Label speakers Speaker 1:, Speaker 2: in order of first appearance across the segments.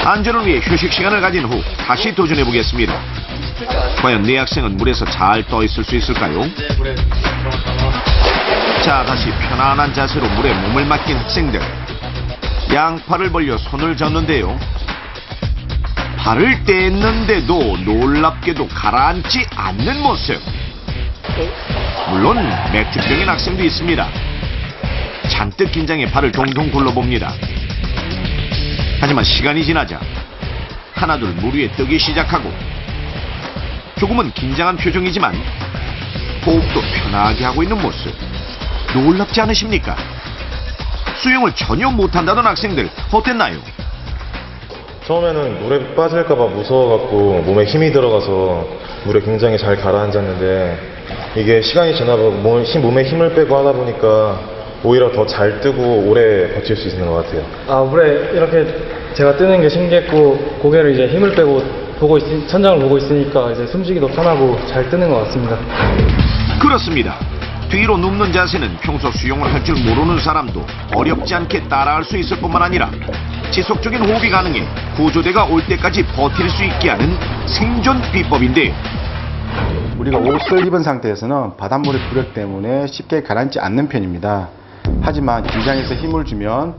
Speaker 1: 안전을 위해 휴식 시간을 가진 후 다시 도전해 보겠습니다. 과연 내 학생은 물에서 잘 떠 있을 수 있을까요? 자, 다시 편안한 자세로 물에 몸을 맡긴 학생들. 양팔을 벌려 손을 젓는데요. 발을 뗐는데도 놀랍게도 가라앉지 않는 모습. 물론 맥주병인 학생도 있습니다. 잔뜩 긴장해 발을 동동 굴러봅니다. 하지만 시간이 지나자 하나둘 물 위에 뜨기 시작하고 조금은 긴장한 표정이지만 호흡도 편하게 하고 있는 모습. 놀랍지 않으십니까? 수영을 전혀 못한다던 학생들 어땠나요?
Speaker 2: 처음에는 물에 빠질까봐 무서워갖고 몸에 힘이 들어가서 물에 굉장히 잘 가라앉았는데 이게 시간이 지나고 몸에 힘을 빼고 하다 보니까 오히려 더 잘 뜨고 오래 버틸 수 있는 것 같아요.
Speaker 3: 물에 이렇게 제가 뜨는 게 신기했고 고개를 이제 힘을 빼고 천장을 보고 있으니까 이제 숨쉬기도 편하고 잘 뜨는 것 같습니다.
Speaker 1: 그렇습니다. 뒤로 눕는 자세는 평소 수영을 할 줄 모르는 사람도 어렵지 않게 따라할 수 있을 뿐만 아니라 지속적인 호흡이 가능해 구조대가 올 때까지 버틸 수 있게 하는 생존 비법인데요.
Speaker 4: 우리가 옷을 입은 상태에서는 바닷물의 부력 때문에 쉽게 가라앉지 않는 편입니다. 하지만 긴장해서 힘을 주면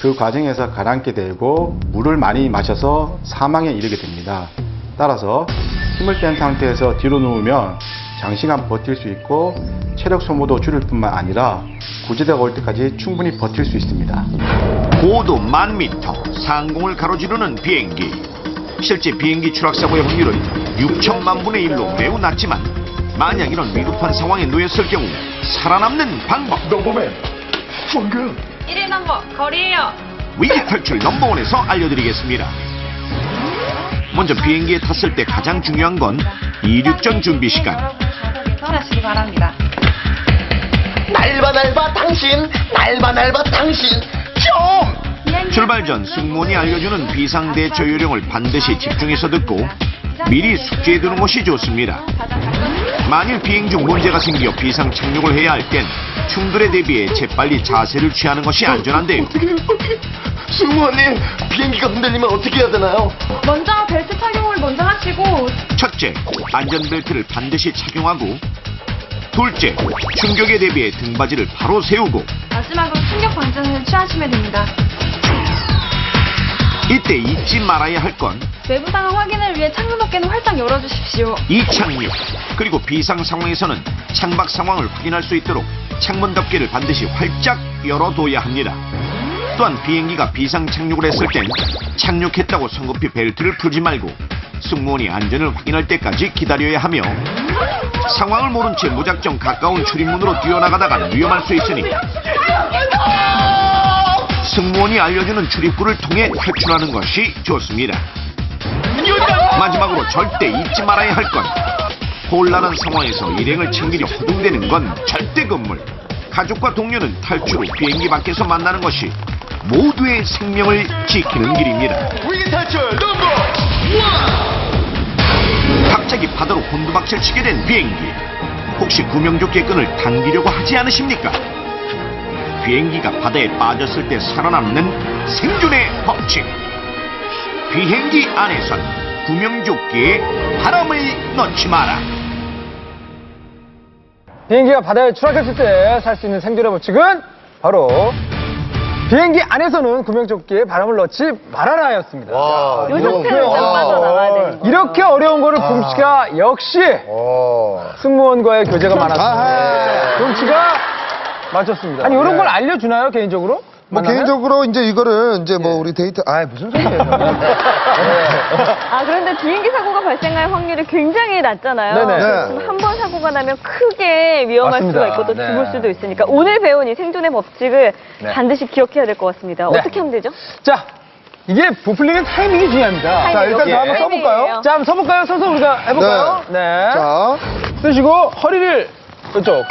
Speaker 4: 그 과정에서 가라앉게 되고 물을 많이 마셔서 사망에 이르게 됩니다. 따라서 힘을 뺀 상태에서 뒤로 누우면 장시간 버틸 수 있고 체력 소모도 줄일 뿐만 아니라 구조대가 올 때까지 충분히 버틸 수 있습니다.
Speaker 1: 고도 10,000m, 상공을 가로지르는 비행기. 실제 비행기 추락사고의 확률은 6천만 분의 1로 매우 낮지만 만약 이런 위급한 상황에 놓였을 경우 살아남는 방법.
Speaker 5: 넘버맨, 황금.
Speaker 6: 1일 넘버 거리에요.
Speaker 1: 위기 탈출 넘버원에서 알려드리겠습니다. 먼저 비행기에 탔을 때 가장 중요한 건 이륙전 준비 시간.
Speaker 6: 하시기 바랍니다.
Speaker 5: 날바 당신 좀.
Speaker 1: 출발 전 승무원이 알려주는 비상대처 요령을 반드시 집중해서 듣고 미리 숙지해두는 것이 좋습니다. 만일 비행 중 문제가 생겨 비상 착륙을 해야 할 땐 충돌에 대비해 재빨리 자세를 취하는 것이 안전한데요.
Speaker 5: 어떻게? 승무원님, 비행기가 흔들리면 어떻게 해야 되나요?
Speaker 6: 먼저 벨트 착용을 먼저 하시고
Speaker 1: 첫째, 안전벨트를 반드시 착용하고 둘째, 충격에 대비해 등받이를 바로 세우고
Speaker 6: 마지막으로 충격 방전을 취하시면 됩니다.
Speaker 1: 이때 잊지 말아야 할 건
Speaker 6: 외부 상황 확인을 위해 창문 어깨는 활짝 열어주십시오.
Speaker 1: 이착륙, 그리고 비상 상황에서는 창밖 상황을 확인할 수 있도록 창문 덮개를 반드시 활짝 열어둬야 합니다. 또한 비행기가 비상 착륙을 했을 땐 착륙했다고 성급히 벨트를 풀지 말고 승무원이 안전을 확인할 때까지 기다려야 하며 상황을 모른 채 무작정 가까운 출입문으로 뛰어나가다가 위험할 수 있으니 승무원이 알려주는 출입구를 통해 탈출하는 것이 좋습니다. 마지막으로 절대 잊지 말아야 할 건 곤란한 상황에서 일행을 챙기려 허둥대는 건 절대 금물. 가족과 동료는 탈출 후 비행기 밖에서 만나는 것이 모두의 생명을 지키는 길입니다.
Speaker 5: 위기 탈출 넘버 1.
Speaker 1: 갑자기 바다로 곤두박질 치게 된 비행기. 혹시 구명조끼의 끈을 당기려고 하지 않으십니까? 비행기가 바다에 빠졌을 때 살아남는 생존의 법칙. 비행기 안에선 구명조끼에 바람을 넣지 마라.
Speaker 3: 비행기가 바다에 추락했을 때 살 수 있는 생존의 법칙은 바로 비행기 안에서는 구명조끼에 바람을 넣지 말아라였습니다.
Speaker 5: 와,
Speaker 6: 요 상태로 딱 빠져나가야 되니까.
Speaker 3: 이렇게 어려운 거를 붐씨가 역시 승무원과의 교제가 많았습니다. 붐씨가 맞췄습니다. 아니 이런 걸 알려주나요 개인적으로?
Speaker 7: 뭐
Speaker 3: 만나면?
Speaker 7: 개인적으로 이거를 뭐 우리 데이트 무슨 소리예요?
Speaker 8: 그런데 비행기 사고가 발생할 확률이 굉장히 낮잖아요.
Speaker 3: 네네.
Speaker 8: 그래서 한 번 사고가 나면 크게 위험할
Speaker 3: 맞습니다.
Speaker 8: 수가 있고 또
Speaker 3: 네.
Speaker 8: 죽을 수도 있으니까 오늘 배운 이 생존의 법칙을
Speaker 3: 네.
Speaker 8: 반드시 기억해야 될 것 같습니다.
Speaker 3: 네.
Speaker 8: 어떻게 하면 되죠?
Speaker 3: 자, 이게 부풀리는 타이밍이 중요합니다.
Speaker 7: 자, 일단 다 한번
Speaker 8: 타이밍이에요.
Speaker 7: 써볼까요?
Speaker 3: 자, 한번 써볼까요? 서서 우리가 해볼까요? 네.
Speaker 7: 자,
Speaker 3: 쓰시고 허리를 이쪽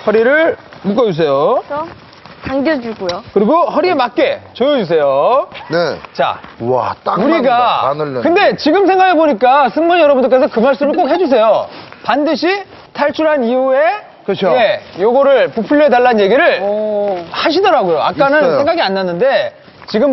Speaker 3: 허리를 묶어주세요.
Speaker 8: 그래서 당겨주고요.
Speaker 3: 그리고 허리에 맞게 조여주세요.
Speaker 7: 네.
Speaker 3: 자,
Speaker 7: 와, 딱
Speaker 3: 우리가
Speaker 7: 바늘로.
Speaker 3: 근데 지금 생각해보니까 승무원 여러분들께서 그 말씀을 꼭 해주세요. 반드시 탈출한 이후에
Speaker 7: 그렇죠.
Speaker 3: 예, 요거를 부풀려 달라는 얘기를 하시더라고요. 아까는
Speaker 7: 있어요.
Speaker 3: 생각이 안 났는데 지금